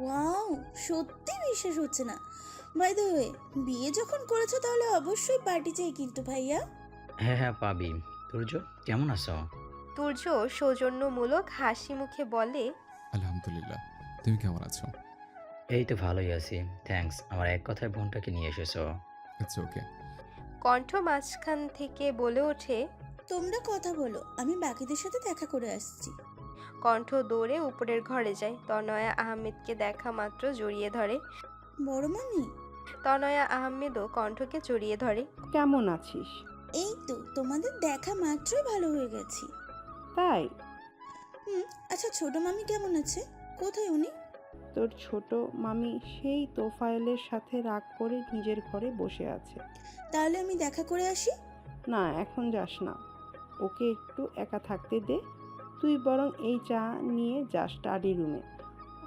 Wow, সত্যি বিশ্বাস হচ্ছে না। বাই দ্য ওয়ে, বিয়ে যখন করেছো তাহলে অবশ্যই পার্টি চাই কিন্তু ভাইয়া। হ্যাঁ হ্যাঁ, পাবি। তুর্য, কেমন আছো? তুর্য সৌজন্যমূলক হাসি মুখে বলে, আলহামদুলিল্লাহ। তুমি কেমন আছো? এই তো ভালোই আছি। থ্যাঙ্কস, আমার এক কথায় বোনটাকে নিয়ে এসেছো। It's okay. কণ্ঠ মাঝখান থেকে বলে ওঠে। তোমরা কথা বলো, আমি বাকিদের সাথে দেখা করে আসছি। কণ্ঠ দৌড়ে উপরের ঘরে যায়। তনয়া আহমেদকে দেখা মাত্র জড়িয়ে ধরে। বড় মামি, তনয়া আহমেদও কণ্ঠকে জড়িয়ে ধরে। কেমন আছিস? এই তো তোমাদের দেখা মাত্রই ভালো হয়ে গেছি। তাই? আচ্ছা, ছোট মামি কেমন আছে? কোথায় উনি? তোর ছোট মামি সেই তোফায়েলের সাথে রাগ করে নিজের ঘরে বসে আছে। তাহলে আমি দেখা করে আসি। না, এখন যাস না, ওকে একটু একা থাকতে দে। তুই বরং এই চা নিয়ে যা স্টাডি রুমে,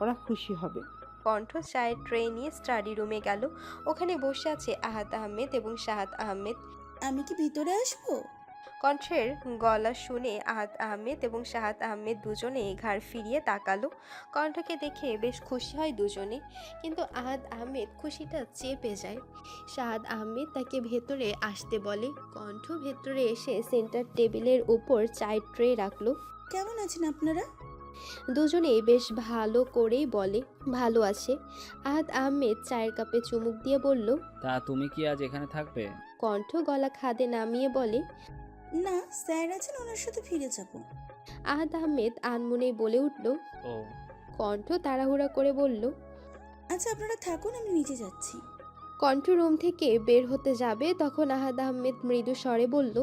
ওরা খুশি হবে। কণ্ঠ চায়ের ট্রে নিয়ে স্টাডি রুমে গেল। ওখানে বসে আছে আহাদ আহমেদ এবং শাহাদ আহমেদ। আমি কি ভিতরে আসবো? কণ্ঠের গলা শুনে আহাদ আহমেদ এবং শাহাদ আহমেদ দুজনে ঘাড় ফিরিয়ে তাকালো। কণ্ঠকে দেখে বেশ খুশি হয় দুজনে, কিন্তু আহাদ আহমেদ খুশিটা চেপে যায়। শাহাদ আহমেদ তাকে ভেতরে আসতে বলে। কণ্ঠ ভেতরে এসে সেন্টার টেবিলের উপর চায়ের ট্রে রাখলো। কেমন আছেন আপনারা? দুজনেই বেশ ভালো করেই বলে ভালো আছে। আহাদ আহমেদ চায়ের কাপে চুমুক দিয়ে বলল। তা তুমি কি আজ এখানে থাকবে? কণ্ঠ গলা খাদে নামিয়ে বলে, না, স্যার আছেন, ওনার সাথে ফিরে যাব। আহাদ আহমেদ আনমনেই বলে উঠল। ও, কণ্ঠ তাড়াহুড়া করে বলল। আচ্ছা, আপনারা থাকুন, আমি নিচে যাচ্ছি। কণ্ঠ রুম থেকে বের হতে যাবে তখন আহাদ আহমেদ মৃদু স্বরে বলল।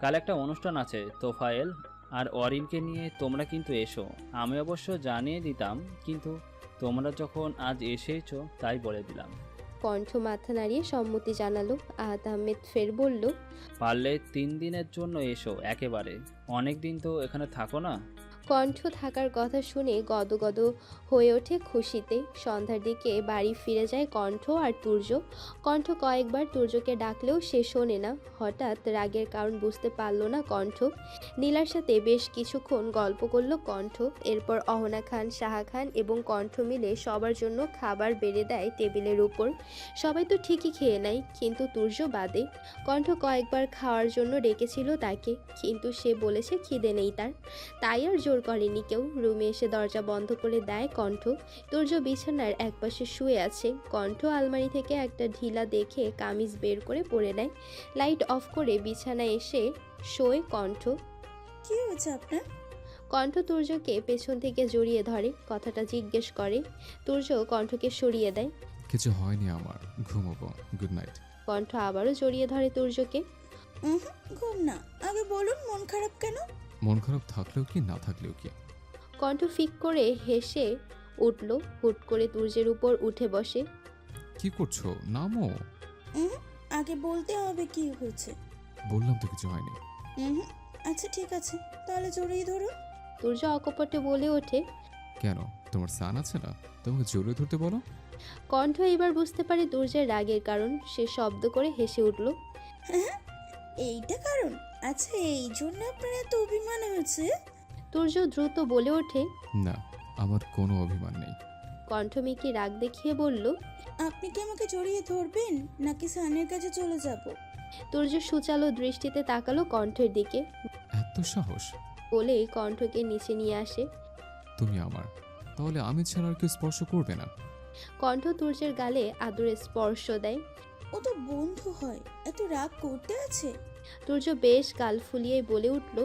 কাল একটা অনুষ্ঠান আছে, তোফায়েল আর অরিনকে নিয়ে তোমরা কিন্তু এসো। আমি অবশ্য জানিয়ে দিতাম, কিন্তু তোমরা যখন আজ এসেছো তাই বলে দিলাম। কণ্ঠ মাথা নাড়িয়ে সম্মতি জানালো। আহাদ আহমেদ ফের বলল। পারলে 3 দিনের জন্য এসো একেবারে। অনেক দিন তো এখানে থাকো না। কণ্ঠ থাকার কথা শুনে গদগদ হয়ে ওঠে খুশিতে। সন্ধ্যার দিকে বাড়ি ফিরে যায় কণ্ঠ আর তুর্য। কণ্ঠ কয়েকবার তুর্যকে ডাকলেও সে শোনে না। হঠাৎ রাগের কারণ বুঝতে পারল না কণ্ঠ। নীলার সাথে বেশ কিছুক্ষণ গল্প করল কণ্ঠ। এরপর অহনা খান, সাহা খান এবং কণ্ঠ মিলে সবার জন্য খাবার বেড়ে দেয় টেবিলের উপর। সবাই তো ঠিকই খেয়ে নেয়, কিন্তু তুর্য বাদে। কণ্ঠ কয়েকবার খাওয়ার জন্য ডেকেছিল তাকে, কিন্তু সে বলেছে খিদে নেই তার, তাই আর জোর করেনি কেউ। রুমে এসে দরজা বন্ধ করে দেয় কণ্ঠ। তুর্য বিছানার একপাশে শুয়ে আছে। কণ্ঠ আলমারি থেকে একটা ঢিলা দেখে কামিজ বের করে পরে নেয়। লাইট অফ করে বিছানায় এসে শোয় কণ্ঠ। কি হয়েছে আপনার? কণ্ঠ তুর্যকে পেছন থেকে জড়িয়ে ধরে, কথাটা জিজ্ঞেস করে। তুর্য কণ্ঠকে সরিয়ে দেয়। কিছু হয়নি আমার, ঘুমোবো। Good night. কণ্ঠ আবারও জড়িয়ে ধরে তুর্যকে। ঘুম না, আগে বলুন মন খারাপ কেন? মন খারাপ থাকলেও কি না থাকলেও কি। কণ্ঠ ফিক করে হেসে উঠল। হুট করে তুর্যের উপর উঠে বসে। কি করছো? নামো। আগে বলতে হবে কি হয়েছে। বললাম তো কিছু হয়নি। আচ্ছা ঠিক আছে, তাহলে জড়িয়ে ধরুন। তুর্য অকপটে বলে ওঠে। কেন, তোমার সান আছে না? তোমাকে জড়িয়ে ধরতে বলো। কণ্ঠ এবার বুঝতে পারে তুর্যের রাগের কারণ। সে শব্দ করে হেসে উঠল। এইটা কারণ? আচ্ছা, এই জন্য আপনার এত অভিমান হয়েছে? তুর্য দ্রুত বলে ওঠে। না, আমার কোনো অভিমান নেই। কণ্ঠ মিকি রাগ দেখিয়ে বলল। আপনি কি আমাকে জড়িয়ে ধরবেন নাকি সানের কাছে চলে যাব? তুর্য সুচালো দৃষ্টিতে তাকালো কণ্ঠের দিকে। এত সাহস! বলে কণ্ঠকে নিচে নিয়ে আসে। তুমি আমার, তাহলে আমি ছাড়া আর কেউ স্পর্শ করবে না। কণ্ঠ তুর্যের গালে আদরে স্পর্শ দেয়। ও তো বন্ধু হয়, এত রাগ করতে আছে? তুর্য বেশ গাল ফুলিয়ে বলে উঠল।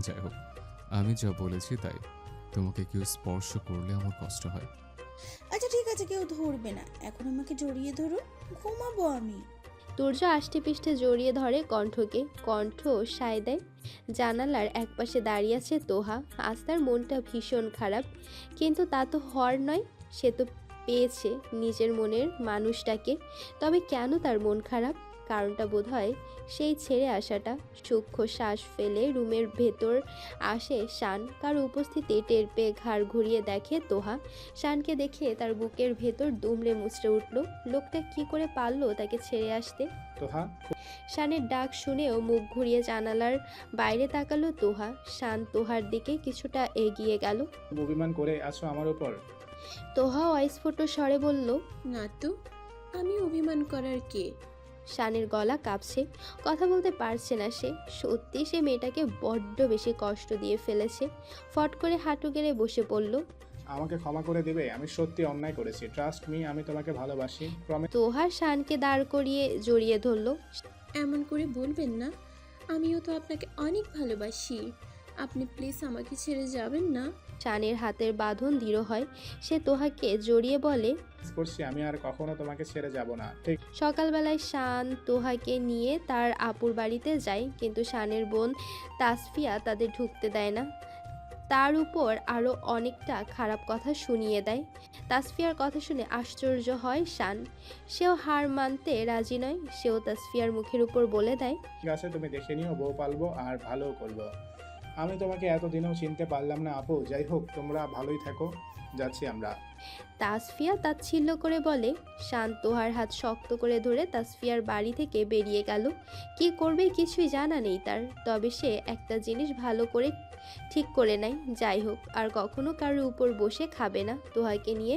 যাই হোক, আমি যা বলেছি তাই। তোমাকে কেউ স্পর্শ করলে আমার কষ্ট হয়। আচ্ছা ঠিক আছে, কেউ ধরবে না, এখন আমাকে জড়িয়ে ধরুন, ঘুমাবো আমি। তুর্য আষ্টে পৃষ্ঠে জড়িয়ে ধরে কণ্ঠকে। কণ্ঠ সায় দেয়। জানালার একপাশে দাঁড়িয়ে আছে তোহা। আজ তার মনটা ভীষণ খারাপ, কিন্তু তা তো হওয়ার নয়। সে তো পেয়েছে নিজের মনের মানুষটাকে। তবে কেন তার মন খারাপ? কারণটা বোধহয় সেই ছেড়ে আসাটা। সূক্ষ্ম শ্বাস ফেলে রুমের ভেতর আসে শান। কারো উপস্থিতি টের পেয়ে ঘাড় ঘুরিয়ে দেখে তোহা। শানকে দেখে তার বুকের ভেতর দুমড়ে মুচড়ে উঠল। লোকটা কি করে পারলো তাকে ছেড়ে আসতে? তোহা, শানের ডাক শুনেও মুখ ঘুরিয়ে জানালার বাইরে তাকালো তোহা। শান তোহার দিকে কিছুটা এগিয়ে গেল। খুব অভিমান করে আছো আমার উপর? তোহা অস্ফুট স্বরে বলল, না তো, আমি অভিমান করার কে? শানের গলা কাঁপছে, কথা বলতে পারছে না সে। সত্যি সে মেয়েটাকে বড্ড বেশি কষ্ট দিয়ে ফেলেছে। ফট করে হাঁটু গেড়ে বসে পড়ল। আমাকে ক্ষমা করে দেবে, আমি সত্যি অন্যায় করেছি, ট্রাস্ট মি, আমি তোমাকে ভালোবাসি, প্রমিস। তোহা শানকে দাঁড় করিয়ে জড়িয়ে ধরল। এমন করে বলবেন না, আমিও তো আপনাকে অনেক ভালোবাসি। আপনি প্লিজ আমাকে ছেড়ে যাবেন না। শানের হাতের বাঁধন দৃঢ় হয়। সে তোহাকে জড়িয়ে বলে, করছি, আমি আর কখনো তোমাকে ছেড়ে যাব না, ঠিক? সকালবেলায় শান তোহাকে নিয়ে তার আপুর বাড়িতে যায়, কিন্তু শানের বোন তাসফিয়া তাদের ঢুকতে দেয় না। তার উপর আরও অনেকটা খারাপ কথা শুনিয়ে দেয়। তাসফিয়ার কথা শুনে আশ্চর্য হয় শান। সেও হার মানতে রাজি নয়। সেও তাসফিয়ার মুখের উপর বলে দেয়, ঠিক আছে, তুমি দেখে নিও, বউ পালবো আর ভালো করবো। আমি তোমাকে এতদিনও চিনতে পারলাম না আপু, যাই হোক, তোমরা ভালোই থাকো, যাচ্ছি আমরা। তাসফিয়া তাচ্ছিল্য করে বলে। শান তোহার হাত শক্ত করে ধরে তাসফিয়ার বাড়ি থেকে বেরিয়ে গেল। কি করবে কিছুই জানা নেই তার। তবে সে একটা জিনিস ভালো করে ঠিক করে নেয়, যাই হোক আর কখনো কারোর উপর বসে খাবে না। তোহাকে নিয়ে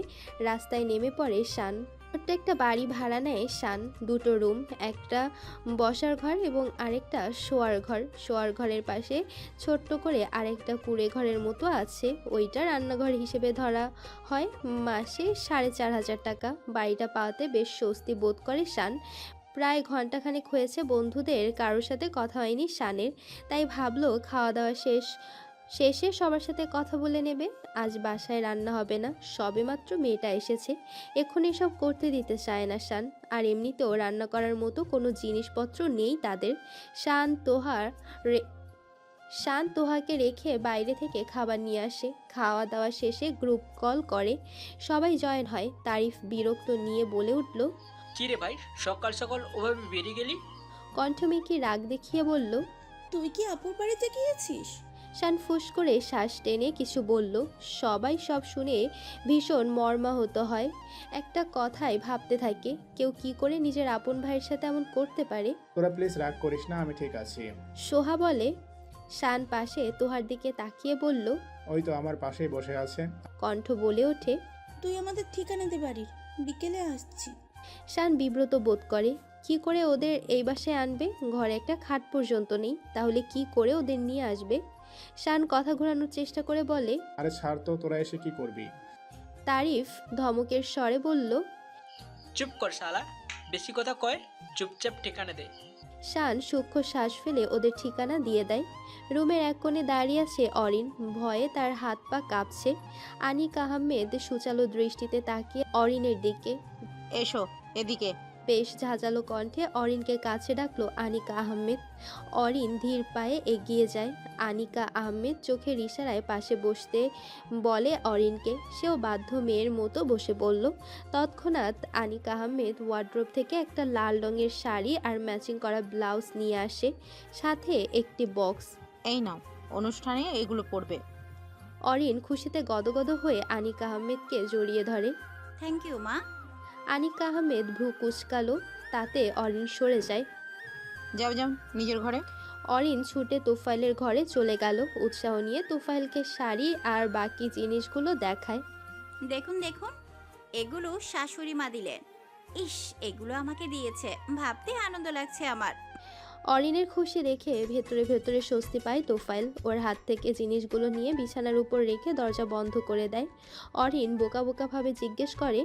রাস্তায় নেমে পড়ে শান। ছোট্ট একটা বাড়ি ভাড়া নেয় শান। 2টো রুম, একটা বসার ঘর এবং আরেকটা শোয়ার ঘর। শোয়ার ঘরের পাশে ছোট্ট করে আরেকটা কুঁড়ে ঘরের মতো আছে, ওইটা রান্নাঘর হিসেবে ধরা হয়। মাসে 4,500 টাকা। বাড়িটা পাওয়াতে বেশ স্বস্তি বোধ করে শান। প্রায় ঘন্টাখানেক হয়েছে বন্ধুদের কারোর সাথে কথা হয়নি শানের, তাই ভাবলো খাওয়া দাওয়া শেষে সবার সাথে কথা বলে নেবে। আজ বাসায় রান্না হবে না, সবেমাত্র মেয়েটা এসেছে, এক্ষুনি সব করতে দিতে চায় না শান। আর এমনিতেও রান্না করার মতো কোনো জিনিসপত্র নেই তাদের। শান তোহাকে রেখে বাইরে থেকে খাবার নিয়ে আসে। খাওয়া দাওয়া শেষে গ্রুপ কল করে, সবাই জয়েন হয়। তারিফ বিরক্ত নিয়ে বলে উঠল, কি রে ভাই, সকাল সকাল ওভাবে বেরিয়ে গেলি? কণ্ঠমেকি রাগ দেখিয়ে বলল, তুই কি আপুর বাড়িতে গিয়েছিস? শান ফুস করে শ্বাস টেনে কিছু বলল। সবাই সব শুনে ভীষণ মর্মাহত হয়। একটা কথাই ভাবতে থাকে, কেউ কি করে নিজের আপন ভাইয়ের সাথে এমন করতে পারে। তোরা প্লিজ রাগ করিস না, আমি ঠিক আছি। সোহা বলে। শান পাশে তোহার দিকে তাকিয়ে বলল, ওই তো আমার পাশেই বসে আছে। কণ্ঠ বলে ওঠে। তুই আমাদের ঠিকানা দে বাড়ির, বিকেলে আসছি। শান বিব্রত বোধ করে। কি করে ওদের এই বাসায় আনবে? ঘরে একটা খাট পর্যন্ত নেই, তাহলে কি করে ওদের নিয়ে আসবে? শান কথা ঘোরানোর চেষ্টা করে বলে, আরে ছাড় তো, তোরা এসে কি করবি? তারিফ ধমকের স্বরে বলল। চুপ কর শালা, বেশি কথা কয়, চুপচাপ ঠিকানা দে। শান সূক্ষ্ম শ্বাস ফেলে ওদের ঠিকানা দিয়ে দেয়। রুমের এক কোণে দাঁড়িয়ে আছে অরিন, ভয়ে তার হাত পা কাঁপছে। আনিক আহমেদ সুচালো দৃষ্টিতে তাকিয়ে অরিনের দিকে। এসো এদিকে। বেশ ঝাঁঝালো কণ্ঠে অরিনকে কাছে ডাকলো আনিকা আহমেদ। অরিন ধীর পায়ে এগিয়ে যায়। আনিকা আহমেদ চোখের ইশারায় পাশে বসতে বলে অরিনকে। সেও বাধ্য মেয়ের মতো বসে পড়ল। তৎক্ষণাৎ আনিকা আহমেদ ওয়ার্ড্রোব থেকে একটা লাল রঙের শাড়ি আর ম্যাচিং করা ব্লাউজ নিয়ে আসে, সাথে একটি বক্স। এই নাও, অনুষ্ঠানে এগুলো পড়বে। অরিন খুশিতে গদগদ হয়ে আনিকা আহমেদকে জড়িয়ে ধরে। থ্যাংক ইউ মা। আনিকা আহমেদ ভ্রু কুঁচকালো, তাতে অরিন সরে যায়। যাও যাও নিজের ঘরে। অরিন ছুটে তোফাইলের ঘরে চলে গেল। উৎসাহ নিয়ে তোফাইলকে শাড়ি আর বাকি জিনিসগুলো দেখায়। দেখুন দেখুন, এগুলো শাশুড়ি মা দিলেন। ইস, এগুলো আমাকে দিয়েছে, ভাবতে আনন্দ লাগছে আমার। অরিনের খুশি দেখে ভেতরে ভেতরে স্বস্তি পায় তোফাইল। ওর হাত থেকে জিনিসগুলো নিয়ে বিছানার উপর রেখে দরজা বন্ধ করে দেয়। অরিন বোকা বোকা ভাবে জিজ্ঞেস করে,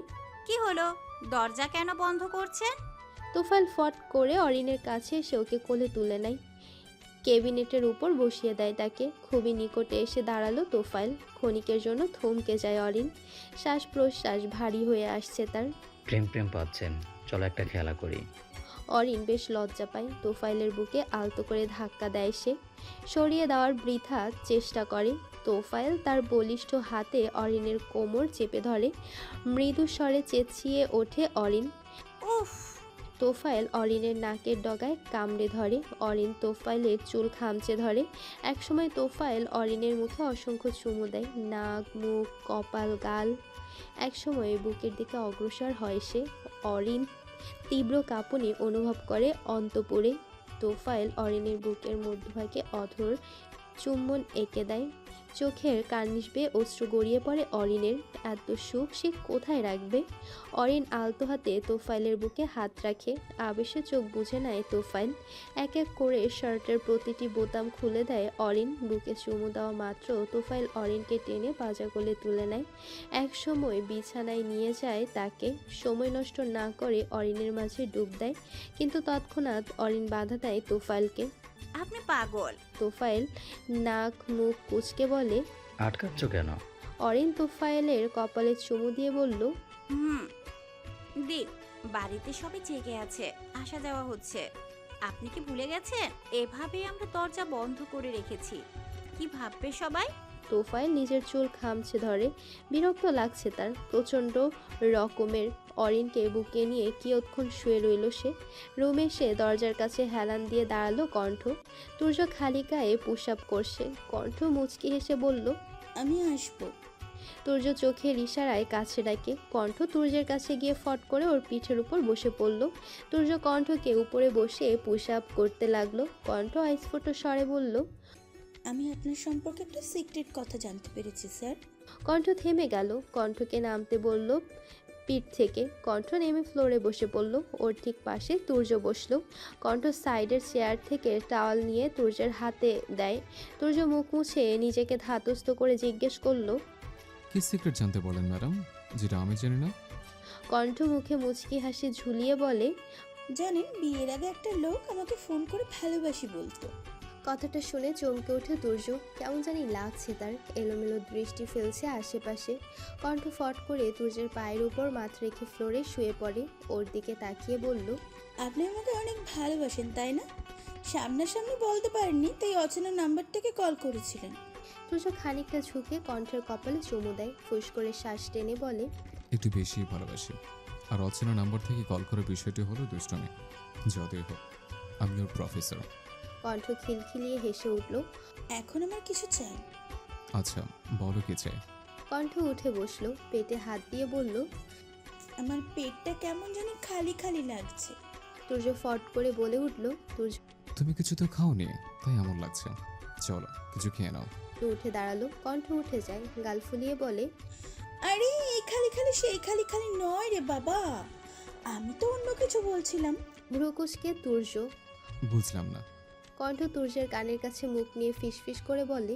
কি হলো, দরজা কেন বন্ধ করছেন? তোফাইল ফট করে অরিনের কাছে এসে ওকে কোলে তুলে নেয়। ক্যাবিনেটের উপর বসিয়ে দেয় তাকে। খুবই নিকটে এসে দাঁড়ালো তোফাইল। ক্ষণিকের জন্য থমকে যায় অরিন। শ্বাস প্রশ্বাস ভারী হয়ে আসছে তার। প্রেম প্রেম পাচ্ছেন, চলো একটা খেলা করি। অরিন বেশ লজ্জা পায়। তোফাইলের বুকে আলতো করে ধাক্কা দেয় সে। সরিয়ে দেওয়ার বৃথা চেষ্টা করে। তোফাইল তার বলিষ্ঠ হাতে অরিনের কোমর চেপে ধরে। মৃদু স্বরে চেঁচিয়ে ওঠে অরিন। উফ! তোফাইল অরিনের নাকের ডগায় কামড়ে ধরে। অরিন তোফাইলের চুল খামচে ধরে। একসময় তোফাইল অরিনের মুখে অসংখ্য চুমু দেয়, নাক, মুখ, কপাল, গাল। একসময় বুকের দিকে অগ্রসর হয় সে। অরিন তীব্র কাঁপুনি অনুভব করে অন্তপুরে। তোফাইল অরিনের বুকের মধ্যভাগে অধর চুম্বন এঁকে দেয়। চোখের কার্নিশ বেয়ে অশ্রু গড়িয়ে পড়ে অরিনের। এত সুখ সে কোথায় রাখবে? অরিন আলতো হাতে তোফাইলের বুকে হাত রাখে। আবেশে চোখ বুঝে নেয় তোফাইল। এক এক করে শার্টের প্রতিটি বোতাম খুলে দেয় অরিন। বুকে চুমু দেওয়া মাত্র তোফাইল অরিনকে টেনে পাজা কোলে তুলে নেয়। এক সময় বিছানায় নিয়ে যায় তাকে। সময় নষ্ট না করে অরিনের মাঝে ডুব দেয়, কিন্তু তৎক্ষণাৎ অরিন বাধা দেয় তোফাইলকে। আপনি পাগল। তোফাইল নাক মুখ কুঁচকে বলে। আটকাচ্ছ কেন? অরিন তোফাইলের কপালে চুমু দিয়ে বলল, দিক, বাড়িতে সবাই জেগে আছে, আসা যাওয়া হচ্ছে। আপনি কি ভুলে গেছেন? এভাবেই আমরা দরজা বন্ধ করে রেখেছি। কি ভাববে সবাই? তোফাইল নিজের চুল খামছে ধরে। বিরক্ত লাগছে তার প্রচণ্ড রকমের। অরিনকে বুকে নিয়ে কিয়ৎক্ষণ শুয়ে রইল সে। রুমে এসে দরজার কাছে হেলান দিয়ে দাঁড়ালো কণ্ঠ। তুর্য খালি গায়ে পুশ আপ করছে। কণ্ঠ মুচকি হেসে বলল, আমি আসবো। তুর্য চোখের ইশারায় কাছে ডাকে। কণ্ঠ তুর্যের কাছে গিয়ে ফট করে ওর পিঠের উপর বসে পড়ল। তুর্য কণ্ঠকে উপরে বসে পুশ আপ করতে লাগলো। কণ্ঠ আইসফোটো স্বরে বলল, আমি আপনার সম্পর্কে একটা সিক্রেট কথা জানতে পেরেছি স্যার। কণ্ঠ থেমে গেল। কণ্ঠকে নামতে বলল পিঠ থেকে। কণ্ঠ নেমে ফ্লোরে বসে পড়ল। ওর ঠিক পাশে তুর্য বসলো। কণ্ঠ সাইডের চেয়ার থেকে টাওয়াল নিয়ে তুর্যের হাতে দেয়। তুর্য মুখ মুছে নিজেকে ধাতস্থ করে জিজ্ঞেস করলো, কি সিক্রেট জানতে বলেন ম্যাডাম, যেটা আমি জানি না? কণ্ঠ মুখে মুচকি হাসি ঝুলিয়ে বলে, জানেন, বিয়ের আগে একটা লোক আমাকে ফোন করে ভালোবাসি বলতো। কথাটা শুনে চমকে ওঠে তুর্য। কেমন জানি লাগছে তার। এলোমেলো দৃষ্টি ফেলছে আশেপাশে। কণ্ঠ ফট করে তুর্যের পায়ের উপর মাথা রেখে ফ্লোরে শুয়ে পড়ে। ওর দিকে তাকিয়ে বলল, আপনি আমাকে অনেক ভালোবাসেন তাই না? সামনাসামনি বলতে পারেননি, তাই অচেনা নাম্বার থেকে কল করেছিলেন। তুর্য খানিকটা ঝুঁকে কণ্ঠের কপালে চুমু দেয়। ফুস করে শ্বাস টেনে বলে, একটু বেশি ভালোবাসি। আর অচেনা নাম্বার থেকে কল করার বিষয়টি হলো দুষ্টমি। যতই হোক, আমি ওর প্রফেসর। কণ্ঠ খিলখিলিয়ে হেসে উঠল। এখন আমার কিছু চাই। আচ্ছা, বলো কি চাই? কণ্ঠ উঠে বসলো। পেটে হাত দিয়ে বলল, আমার পেটটা কেমন জানি খালি খালি লাগছে। তুর্য ফট করে বলে উঠল। তুর্য তুমি কিছু তো খাওনি, তাই এমন লাগছে। চলো কিছু খেয়ে নাও। উঠে দাঁড়ালো। কণ্ঠ উঠে যায়। গাল ফুলিয়ে বলে, আরে এই খালি খালি সেই খালি খালি নয় রে বাবা, আমি তো অন্য কিছু বলছিলাম। ভ্রুকুচকে তুর্য। বুঝলাম না। কণ্ঠ তুর্যের কানের কাছে মুখ নিয়ে ফিসফিস করে বলে,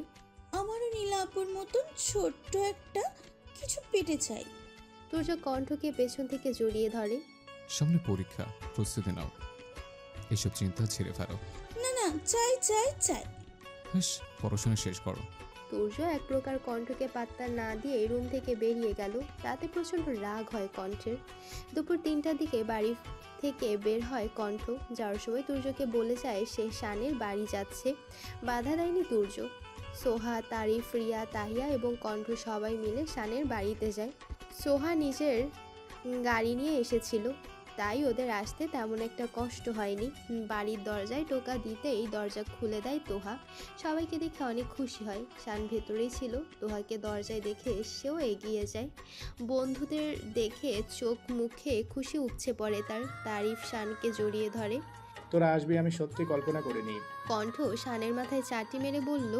আমারও নীলাপুর মতন ছোট্ট একটা কিছু পেটে চাই। তুর্য কণ্ঠকে পেছন থেকে জড়িয়ে ধরে। সামনে পরীক্ষা, প্রস্তুতি নাও। এসব চিন্তা ছেড়ে ফেলো। না না, চাই চাই চাই। বেশ, পড়াশোনা শেষ করো। তুর্য এক প্রকার কণ্ঠকে পাত্তা না দিয়ে রুম থেকে বেরিয়ে গেল। তাতে প্রচণ্ড রাগ হয় কণ্ঠের। দুপুর 3টার দিকে বাড়ি থেকে বের হয় কণ্ঠ। যাওয়ার সময় তুর্যকে বলে যায় সে শানের বাড়ি যাচ্ছে। বাধা দেয়নি তুর্য। সোহা, তারিফ, রিয়া, তাহিয়া এবং কণ্ঠ সবাই মিলে শানের বাড়িতে যায়। সোহা নিজের গাড়ি নিয়ে এসেছিল, তাই ওদের আসতে তেমন একটা কষ্ট হয়নি। বাড়ির দরজায় টোকা দিতেই দরজা খুলে দেয় তোহা। সবাইকে দেখে অনেক খুশি হয়। শান ভেতরেই ছিল। তোহাকে দরজায় দেখে সেও এগিয়ে যায়। বন্ধুদের দেখে চোখ মুখে খুশি উপচে পড়ে তার। তারিফ শানকে জড়িয়ে ধরে। তোরা আসবি আমি সত্যি কল্পনা করিনি। কণ্ঠ শানের মাথায় চাটি মেরে বলল,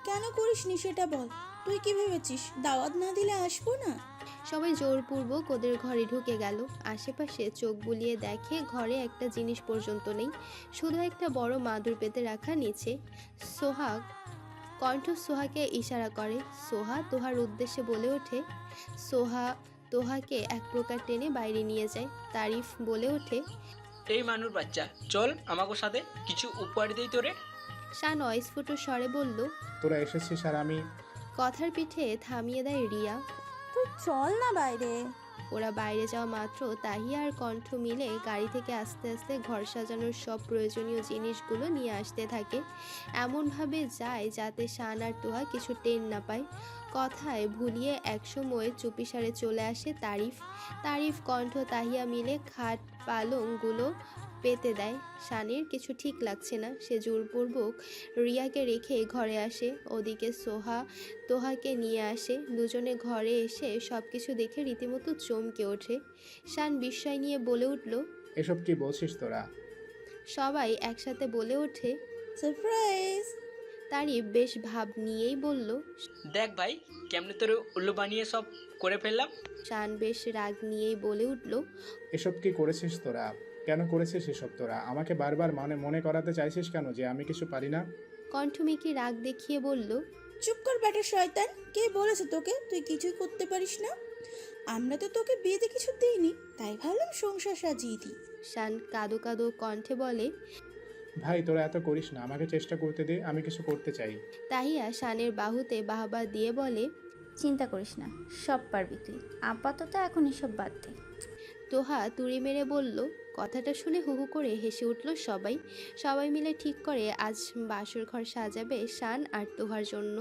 কেন করিসনি সেটা বল। তুই কি ভেবেছিস দাওয়াত না দিলে আসবো না? সবাই জোরপূর্বক ওদের ঘরে ঢুকে গেল। আশেপাশে চোখ বুলিয়ে দেখে ঘরে একটা জিনিস পর্যন্ত নেই, শুধু একটা বড় মাদুর পেতে রাখা নিচে। সোহাগ। কণ্ঠ সোহাকে ইশারা করে। সোহা তোহার উদ্দেশ্যে বলে ওঠে। সোহা তোহাকে এক প্রকার টেনে বাইরে নিয়ে যায়। তারিফ বলে ওঠে, এই মানুষ বাচ্চা, চল আমাকে সাথে কিছু উপহার দেই তোরে। শান অস্ফুট স্বরে বলল। তোরা এসেছিস আর আমি। কথার পিঠে থামিয়ে দেয় রিয়া। তুই চল না বাইরে। ওরা বাইরে যাওয়া মাত্র তাহিয়া আর কণ্ঠ মিলে গাড়ি থেকে আস্তে আস্তে ঘর সাজানোর সব প্রয়োজনীয় জিনিসগুলো নিয়ে আসতে থাকে। এমনভাবে যায় যাতে শান আর তোহা কিছু টের না পায়। কথায় ভুলিয়ে একসময় চুপিসারে চলে আসে তারিফ। তারিফ, কণ্ঠ, তাহিয়া মিলে খাট পালংগুলো পেতে দেয়। শানের কিছু ঠিক লাগছে না। সে জোরপূর্বক রিয়াকে রেখে ঘরে আসে। ওদিকে সোহা তোহাকে নিয়ে আসে। দুজনে ঘরে এসে সব কিছু দেখে রীতিমতো চমকে ওঠে। শান বিস্ময় নিয়ে বলে উঠল, এসব কি বলছিস তোরা? সবাই একসাথে বলে ওঠে, সারপ্রাইজ। তারিফ বেশ ভাব নিয়েই বলল। দেখ ভাই কেমনে তোর উল্লু বানিয়ে সব করে ফেললাম। শান বেশ রাগ নিয়েই বলে উঠল। এসব কি করেছিস তোরা? কেন করেছিস এসব তোরা? আমাকে বারবার মনে করাতে চাইছিস কেন যে আমি কিছু পারি না? কণ্ঠমিকি রাগ দেখিয়ে বলল। চুপ কর বেটা শয়তান, কে বলেছে তোকে তুই কিছুই করতে পারিস না? আমরা তো তোকে বিয়েতে কিছু দিইনি, তাই ভাবলাম সংসার সাজিয়ে দিই। শান কাদো কাদো কণ্ঠে বলে। ভাই তোরা এত করিস না, আমাকে চেষ্টা করতে দে, আমি কিছু করতে চাই। তাহিয়া শানের বাহুতে বাহবা দিয়ে বলে। চিন্তা করিস না, সব পারবি তুই, আপাতত এখন এসব বাদ দে। তোহা তুড়ি মেরে বলল। কথাটা শুনে হু হু করে হেসে উঠল সবাই। সবাই মিলে ঠিক করে আজ বাসর ঘর সাজাবে শান আর তোহার জন্য।